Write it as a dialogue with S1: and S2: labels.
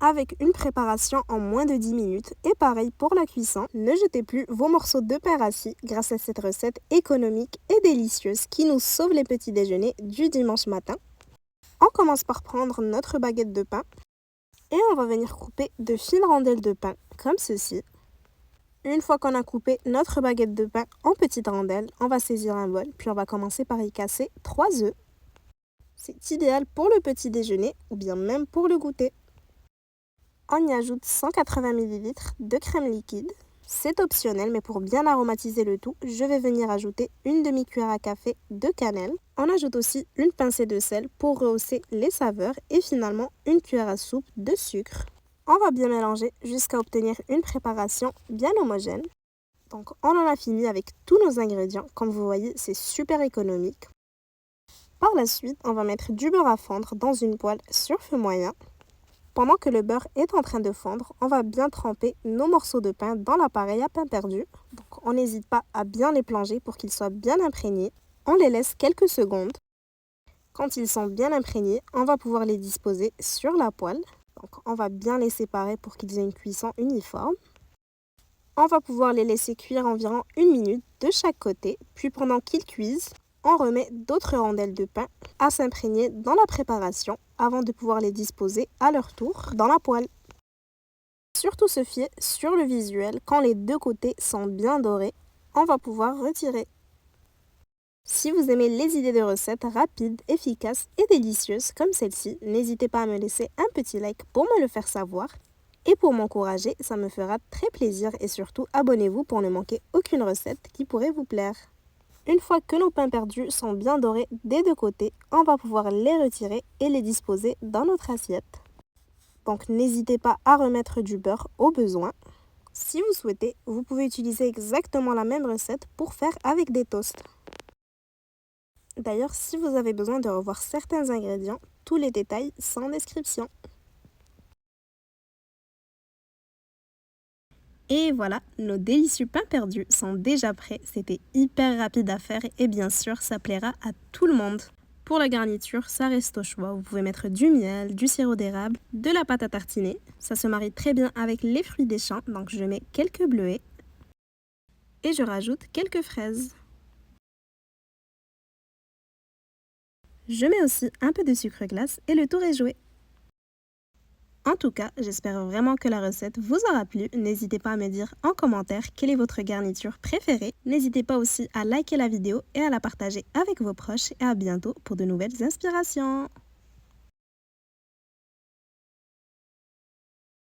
S1: avec une préparation en moins de 10 minutes. Et pareil pour la cuisson, ne jetez plus vos morceaux de pain rassis grâce à cette recette économique et délicieuse qui nous sauve les petits déjeuners du dimanche matin. On commence par prendre notre baguette de pain et on va venir couper de fines rondelles de pain comme ceci. Une fois qu'on a coupé notre baguette de pain en petites rondelles, on va saisir un bol, puis on va commencer par y casser 3 œufs. C'est idéal pour le petit déjeuner ou bien même pour le goûter. On y ajoute 180 ml de crème liquide. C'est optionnel, mais pour bien aromatiser le tout, je vais venir ajouter une demi-cuillère à café de cannelle. On ajoute aussi une pincée de sel pour rehausser les saveurs et finalement une cuillère à soupe de sucre. On va bien mélanger jusqu'à obtenir une préparation bien homogène. Donc on en a fini avec tous nos ingrédients. Comme vous voyez, c'est super économique. Par la suite, on va mettre du beurre à fondre dans une poêle sur feu moyen. Pendant que le beurre est en train de fondre, on va bien tremper nos morceaux de pain dans l'appareil à pain perdu. Donc on n'hésite pas à bien les plonger pour qu'ils soient bien imprégnés. On les laisse quelques secondes. Quand ils sont bien imprégnés, on va pouvoir les disposer sur la poêle. Donc on va bien les séparer pour qu'ils aient une cuisson uniforme. On va pouvoir les laisser cuire environ 1 minute de chaque côté. Puis pendant qu'ils cuisent, on remet d'autres rondelles de pain à s'imprégner dans la préparation avant de pouvoir les disposer à leur tour dans la poêle. Surtout se fier sur le visuel, quand les deux côtés sont bien dorés, on va pouvoir retirer. Si vous aimez les idées de recettes rapides, efficaces et délicieuses comme celle-ci, n'hésitez pas à me laisser un petit like pour me le faire savoir. Et pour m'encourager, ça me fera très plaisir et surtout abonnez-vous pour ne manquer aucune recette qui pourrait vous plaire. Une fois que nos pains perdus sont bien dorés des deux côtés, on va pouvoir les retirer et les disposer dans notre assiette. Donc n'hésitez pas à remettre du beurre au besoin. Si vous souhaitez, vous pouvez utiliser exactement la même recette pour faire avec des toasts. D'ailleurs, si vous avez besoin de revoir certains ingrédients, tous les détails sont en description. Et voilà, nos délicieux pains perdus sont déjà prêts. C'était hyper rapide à faire et bien sûr, ça plaira à tout le monde. Pour la garniture, ça reste au choix. Vous pouvez mettre du miel, du sirop d'érable, de la pâte à tartiner. Ça se marie très bien avec les fruits des champs, donc je mets quelques bleuets. Et je rajoute quelques fraises. Je mets aussi un peu de sucre glace et le tour est joué. En tout cas, j'espère vraiment que la recette vous aura plu. N'hésitez pas à me dire en commentaire quelle est votre garniture préférée. N'hésitez pas aussi à liker la vidéo et à la partager avec vos proches. Et à bientôt pour de nouvelles inspirations.